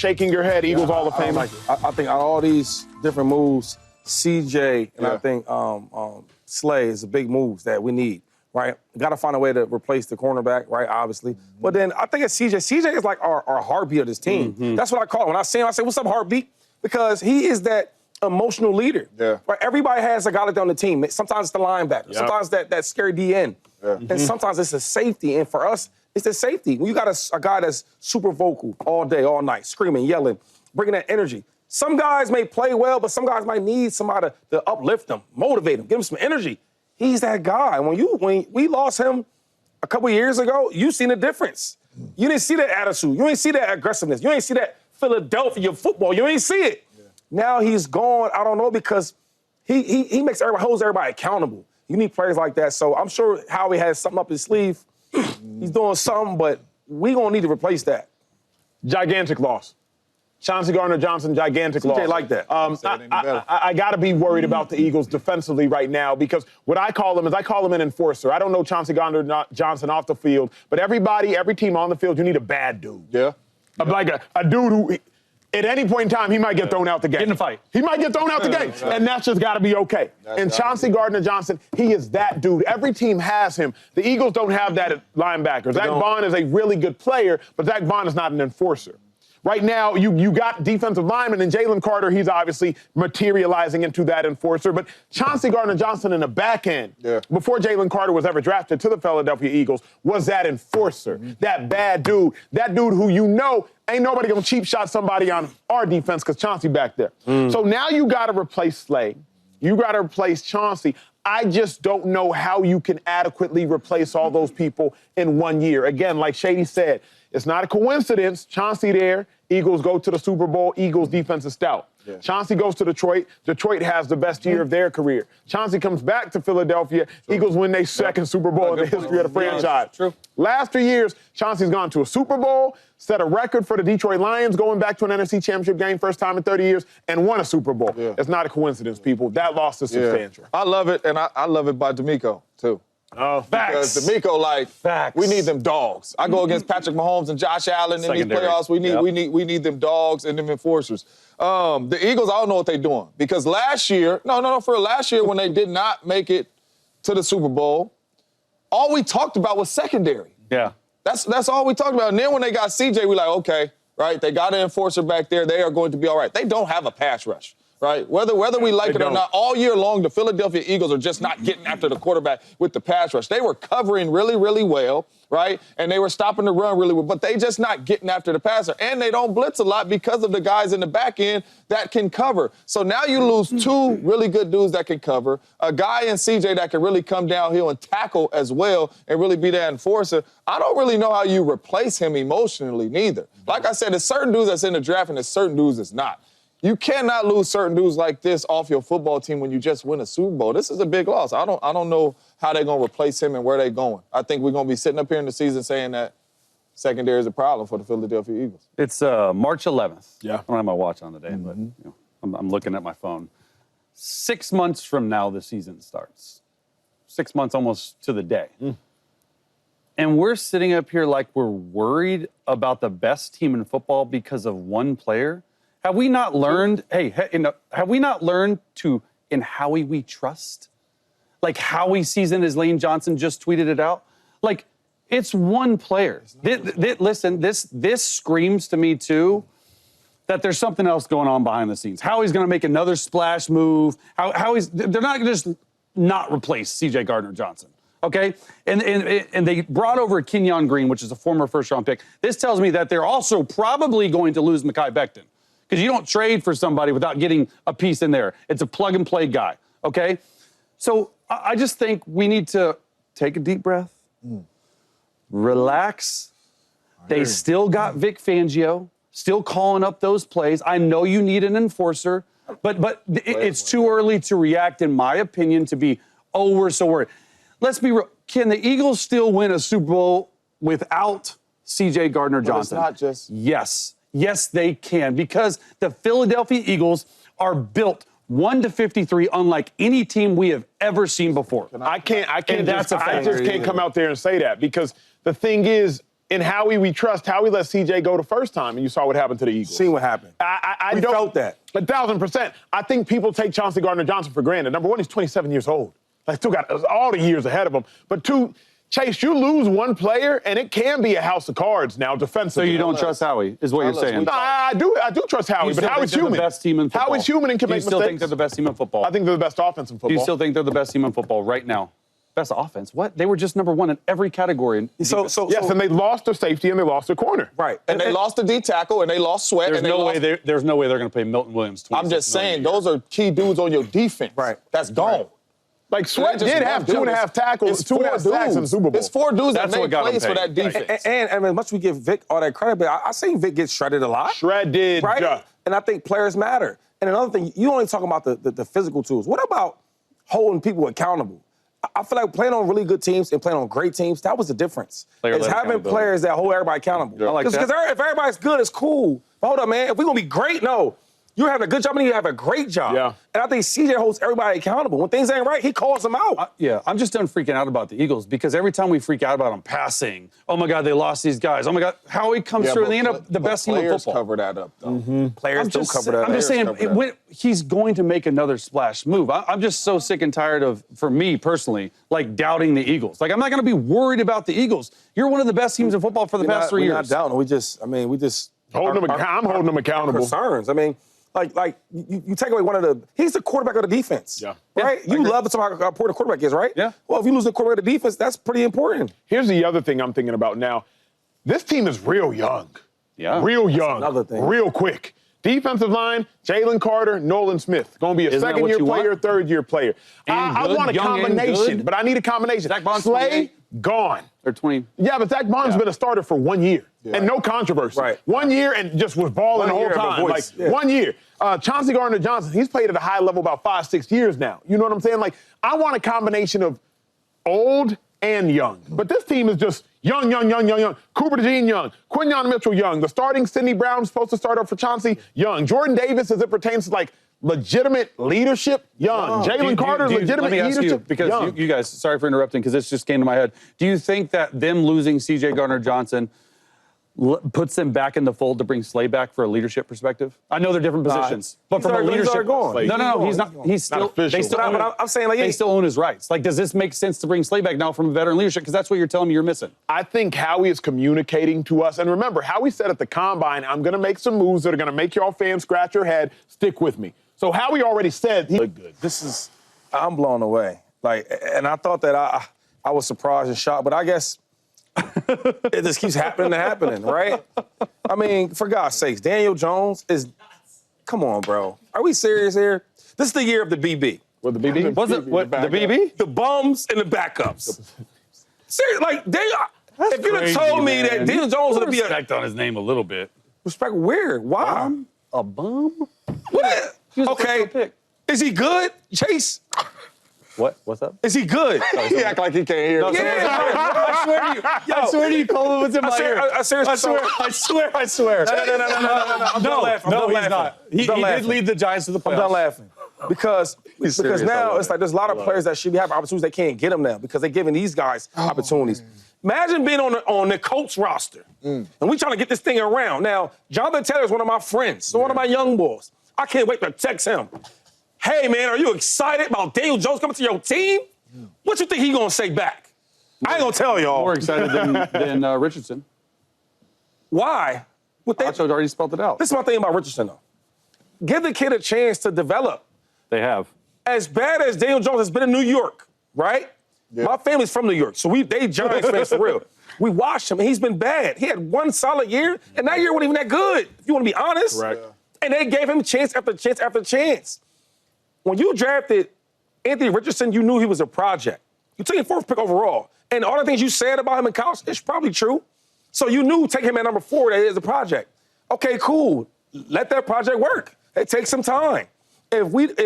shaking your head, Eagles Hall of Famer? I think out of all these different moves, CJ and I think Slay is the big moves that we need, right? Got to find a way to replace the cornerback, right, obviously. But then I think it's CJ. CJ is like our heartbeat of this team. That's what I call him. When I see him, I say, what's up, heartbeat? Because he is that emotional leader. Yeah. Right? Everybody has a guy like that on the team. Sometimes it's the linebacker. Sometimes that scary DN. Yeah. And sometimes it's a safety. And for us, it's the safety. When you got a guy that's super vocal all day, all night, screaming, yelling, bringing that energy. Some guys may play well, but some guys might need somebody to uplift them, motivate them, give them some energy. He's that guy. When we lost him a couple years ago, you seen the difference. You didn't see that attitude. You ain't see that aggressiveness. You ain't see that Philadelphia football. You ain't see it. Yeah. Now he's gone. I don't know, because he makes everybody, holds everybody accountable. You need players like that. So I'm sure Howie has something up his sleeve. He's doing something, but we gonna need to replace that. Gigantic loss. Chauncey Gardner-Johnson, gigantic loss. CJ like that. I got to be worried about the Eagles defensively right now, because what I call him an enforcer. I don't know Chauncey Gardner-Johnson off the field, but every team on the field, you need a bad dude. Yeah. Like a dude who, at any point in time, he might get thrown out the game. Get in a fight. He might get thrown out the game, and that's just got to be okay. And Chauncey Gardner-Johnson, he is that dude. Every team has him. The Eagles don't have that at linebacker. Zach Bond is a really good player, but Zach Bond is not an enforcer. Right now, you got defensive linemen, and Jalen Carter, he's obviously materializing into that enforcer. But Chauncey Gardner-Johnson in the back end, before Jalen Carter was ever drafted to the Philadelphia Eagles, was that enforcer, that bad dude, who ain't nobody gonna cheap shot somebody on our defense because Chauncey back there. So now you gotta replace Slay. You gotta replace Chauncey. I just don't know how you can adequately replace all those people in 1 year. Again, like Shady said, it's not a coincidence. Chauncey there, Eagles go to the Super Bowl, Eagles defense is stout. Yeah. Chauncey goes to Detroit, Detroit has the best year of their career. Chauncey comes back to Philadelphia, Eagles win their second Super Bowl in the history of the franchise. True. Last 3 years, Chauncey's gone to a Super Bowl, set a record for the Detroit Lions, going back to an NFC Championship game, first time in 30 years, and won a Super Bowl. Yeah. It's not a coincidence, people. That loss is substantial. I love it, and I love it by D'Amico, too. Oh, facts. Because D'Amico, we need them dogs. I go against Patrick Mahomes and Josh Allen in these playoffs. We need them dogs and them enforcers. The Eagles, I don't know what they're doing, because last year when they did not make it to the Super Bowl, all we talked about was secondary. Yeah. That's all we talked about. And then when they got CJ, we like, okay, right? They got an enforcer back there. They are going to be all right. They don't have a pass rush. Right? Whether we like it or not, all year long, the Philadelphia Eagles are just not getting after the quarterback with the pass rush. They were covering really, really well, right? And they were stopping the run really well, but they just not getting after the passer. And they don't blitz a lot because of the guys in the back end that can cover. So now you lose two really good dudes that can cover, a guy in CJ that can really come downhill and tackle as well and really be that enforcer. I don't really know how you replace him emotionally neither. Like I said, there's certain dudes that's in the draft and there's certain dudes that's not. You cannot lose certain dudes like this off your football team when you just win a Super Bowl. This is a big loss. I don't know how they're going to replace him and where they're going. I think we're going to be sitting up here in the season saying that secondary is a problem for the Philadelphia Eagles. It's March 11th. Yeah. I don't have my watch on today, but I'm looking at my phone. 6 months from now, the season starts. 6 months almost to the day. And we're sitting up here like we're worried about the best team in football because of one player. Have we not learned, have we not learned to, in Howie we trust? Like Howie season, as Lane Johnson just tweeted it out. Like, it's one player. Listen, this screams to me, too, that there's something else going on behind the scenes. Howie's going to make another splash move. They're not going to just not replace C.J. Gardner-Johnson. Okay? And they brought over Kenyon Green, which is a former first-round pick. This tells me that they're also probably going to lose Mekhi Becton. Because you don't trade for somebody without getting a piece in there. It's a plug-and-play guy, okay? So I just think we need to take a deep breath, relax. They still got Vic Fangio, still calling up those plays. I know you need an enforcer, but it's too early to react, in my opinion, to be, oh, we're so worried. Let's be real. Can the Eagles still win a Super Bowl without C.J. Gardner-Johnson? It's not just... Yes. Yes, they can, because the Philadelphia Eagles are built 1-53 unlike any team we have ever seen before. I just can't come out there and say that, because the thing is, in Howie we trust. Howie let CJ go the first time, and you saw what happened to the Eagles. Seen what happened. I We don't felt that. 1,000%. I think people take Chauncey Gardner-Johnson for granted. Number one, he's 27 years old. Like, still got all the years ahead of him. But two, Chase, you lose one player, and it can be a house of cards now defensively. So you don't trust Howie, is what you're saying? No, I do trust Howie, but Howie's human. The best team in football. Howie's human and can Do you make still mistakes. think they're the best team in football? I think they're the best offense in football. Do you still think they're the best team in football right now? Best offense? What? They were just number one in every category. Yes, and they lost their safety and they lost their corner. Right. And they lost the D tackle and they lost Sweat. There's and no way they're going to pay Milton Williams. I'm just saying, those are key dudes on your defense. Right. That's gone. Right. Like, Sweat did have 2.5 tackles, 2.5 sacks in the Super Bowl. It's 4 dudes That's that what made got him plays for paid. that defense. And as much as we give Vic all that credit, but I seen Vic get shredded a lot. Shredded. Right? Yeah. And I think players matter. And another thing, you only talk about the physical tools. What about holding people accountable? I feel like playing on really good teams and playing on great teams, that was the difference. It's having players that hold everybody accountable. I like that. Because if everybody's good, it's cool. But hold up, man. If we're going to be great, no. You're having a good job and you have a great job. Yeah. And I think CJ holds everybody accountable. When things ain't right, he calls them out. I'm just done freaking out about the Eagles because every time we freak out about them passing, oh my God, they lost these guys. Oh my God, Howie comes through and they end up the best team in football. Players cover that up, though. Players do cover that. I'm just saying, Players cover that. he's going to make another splash move. I'm just so sick and tired of, for me personally, like doubting the Eagles. Like, I'm not going to be worried about the Eagles. You're one of the best teams in football for the past 3 years. We're not doubting. We just I'm holding them accountable. Concerns. I mean, like you take away one of the. He's the quarterback of the defense. Yeah. Right. Yeah, You love to talk about how important the quarterback is, right? Yeah. Well, if you lose the quarterback of the defense, that's pretty important. Here's the other thing I'm thinking about now. This team is real young. Yeah. Real young. another thing. Real quick. Defensive line, Jalen Carter, Nolan Smith. Going to be a Isn't that second-year what you player, want? third-year player. I good, want a young and combination, good. but I need a combination. Zach Bond's Slay, 28. gone. Or 20. Yeah, but Zach Bond's been a starter for 1 year. And no controversy. Right. 1 year and just was balling the 1 whole year of a time. voice. Like, 1 year. Chauncey Gardner-Johnson, he's played at a high level about 5-6 years now. You know what I'm saying? Like, I want a combination of old and young. But this team is just young. Cooper DeJean, young. Quinyon Mitchell, young. The starting Sidney Brown supposed to start up for Chauncey, young. Jordan Davis, as it pertains to, like, legitimate leadership, young. Jalen Carter, legitimate let me ask leadership, you, because young. you guys, sorry for interrupting, because this just came to my head. Do you think that them losing C.J. Gardner-Johnson puts them back in the fold to bring Slay back for a leadership perspective? I know they're different positions, but from a leadership, going. no, he's not. He's still. official. They still. But own, I'm saying, like, they still own his rights. Like, does this make sense to bring Slay back now from a veteran leadership? Because that's what you're telling me you're missing. I think Howie is communicating to us. And remember, Howie said at the Combine, I'm going to make some moves that are going to make y'all fans scratch your head. Stick with me. So Howie already said he looked good. I'm blown away. Like, and I thought that I was surprised and shocked, but I guess it just keeps happening, right? I mean, for God's sakes, Daniel Jones is. Come on, bro. Are we serious here? This is the year of the BB. With the BB? Was it what, the BB? The bums and the backups. Seriously, like, if you'd have told me that Daniel Jones would be respect on his name a little bit. respect, weird. Why? A bum? What? was the Okay. first round pick. Is he good, Chase? What? What's up? Is he good? He act like he can't hear. I swear to you. I swear to you, Coleman was in my ear. I seriously. I swear. No. I'm done laughing. No, I'm done he's laughing. not. He I'm done did laughing. lead the Giants to the playoffs. I'm done laughing. Because serious, now I it's like there's a lot of players that should be having opportunities. They can't get them now because they're giving these guys opportunities. Imagine being on the Colts roster, and we trying to get this thing around. Now, Jonathan Taylor is one of my friends, one of my young boys. I can't wait to text him. Hey, man, are you excited about Daniel Jones coming to your team? What you think he gonna say back? I ain't gonna tell y'all. More excited than Richardson. Why? Acho already spelled it out. This is my thing about Richardson, though. Give the kid a chance to develop. They have. As bad as Daniel Jones has been in New York, right? Yeah. My family's from New York, so they Giants fans for real. We watched him, and he's been bad. He had one solid year, and that year wasn't even that good, if you want to be honest. Right. Yeah. And they gave him chance after chance after chance. When you drafted Anthony Richardson, you knew he was a project. You took him 4th pick overall. And all the things you said about him in college, it's probably true. So you knew taking him at number 4 that he is a project. Okay, cool. Let that project work. It takes some time. If we'd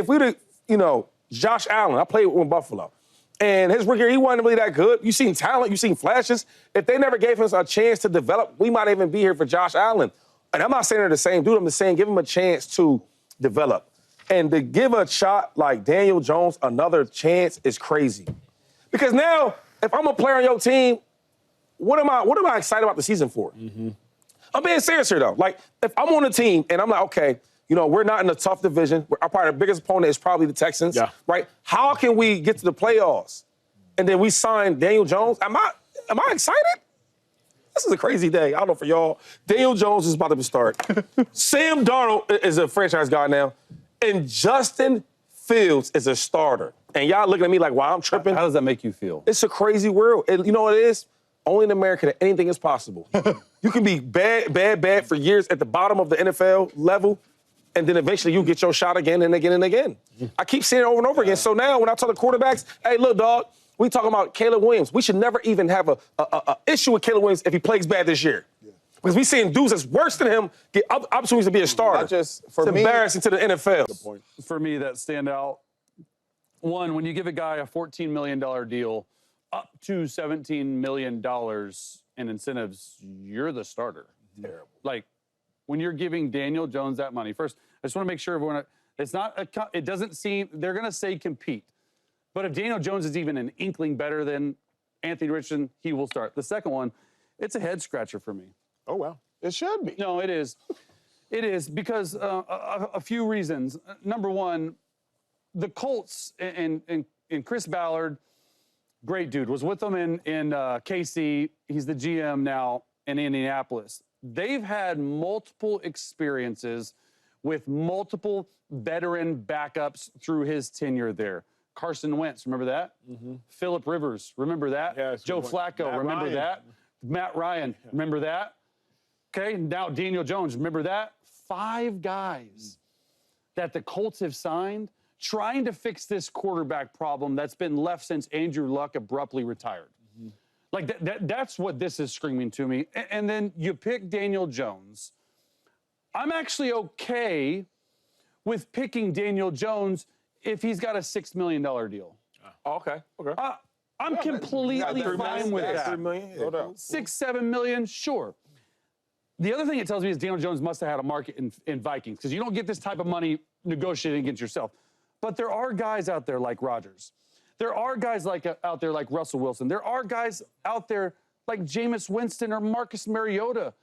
Josh Allen, I played with Buffalo. And his rookie year, he wasn't really that good. You seen talent, you seen flashes. If they never gave us a chance to develop, we might even be here for Josh Allen. And I'm not saying they're the same dude. I'm just saying give him a chance to develop. And to give a shot like Daniel Jones another chance is crazy. Because now, if I'm a player on your team, what am I excited about the season for? I'm being serious here, though. Like, if I'm on a team and I'm like, okay, we're not in a tough division. Our probably the biggest opponent is probably the Texans, right? How can we get to the playoffs? And then we sign Daniel Jones. Am I excited? This is a crazy day. I don't know for y'all. Daniel Jones is about to start. Sam Darnold is a franchise guy now. And Justin Fields is a starter. And y'all looking at me like, wow, I'm tripping. How does that make you feel? It's a crazy world. You know what it is? Only in America that anything is possible. You can be bad for years at the bottom of the NFL level, and then eventually you get your shot again and again and again. I keep seeing it over and over again. So now when I tell the quarterbacks, hey, look, dog, we talking about Caleb Williams. We should never even have a issue with Caleb Williams if he plays bad this year. Because we seeing dudes that's worse than him get opportunities to be a starter. It's embarrassing to the NFL. For me, that stand out. One, when you give a guy a $14 million deal, up to $17 million in incentives, you're the starter. Terrible. Like, when you're giving Daniel Jones that money, first, I just want to make sure everyone, it doesn't seem, they're going to say compete. But if Daniel Jones is even an inkling better than Anthony Richardson, he will start. The second one, it's a head scratcher for me. Oh, well, it should be. No, it is. It is because a few reasons. Number one, the Colts and Chris Ballard, great dude, was with them in KC. He's the GM now in Indianapolis. They've had multiple experiences with multiple veteran backups through his tenure there. Carson Wentz, remember that? Phillip Rivers, remember that? Yeah, Joe Flacco, remember that? Matt Ryan, remember that? Okay, now Daniel Jones, remember that? 5 guys that the Colts have signed trying to fix this quarterback problem that's been left since Andrew Luck abruptly retired. Like, that's what this is screaming to me. And then you pick Daniel Jones. I'm actually okay with picking Daniel Jones if he's got a $6 million deal. Okay. I'm completely fine with that. $3 million, no doubt. 6-7 million, sure. The other thing it tells me is Daniel Jones must have had a market in Vikings, because you don't get this type of money negotiating against yourself. But there are guys out there like Rodgers. There are guys out there like Russell Wilson. There are guys out there like Jameis Winston or Marcus Mariota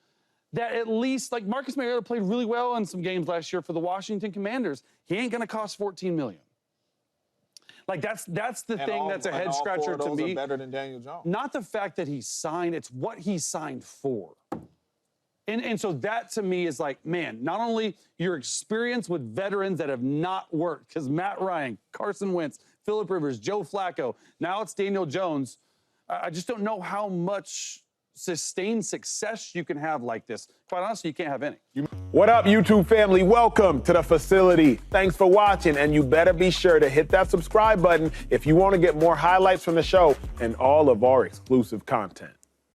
that at least, like Marcus Mariota played really well in some games last year for the Washington Commanders. He ain't going to cost $14 million. Like, that's the thing that's a head scratcher to me. Are better than Daniel Jones. Not the fact that he signed, it's what he signed for. And so that to me is like, man, not only your experience with veterans that have not worked, because Matt Ryan, Carson Wentz, Phillip Rivers, Joe Flacco, now it's Daniel Jones. I just don't know how much sustained success you can have like this. Quite honestly, you can't have any. What up, YouTube family? Welcome to the facility. Thanks for watching, and you better be sure to hit that subscribe button if you want to get more highlights from the show and all of our exclusive content.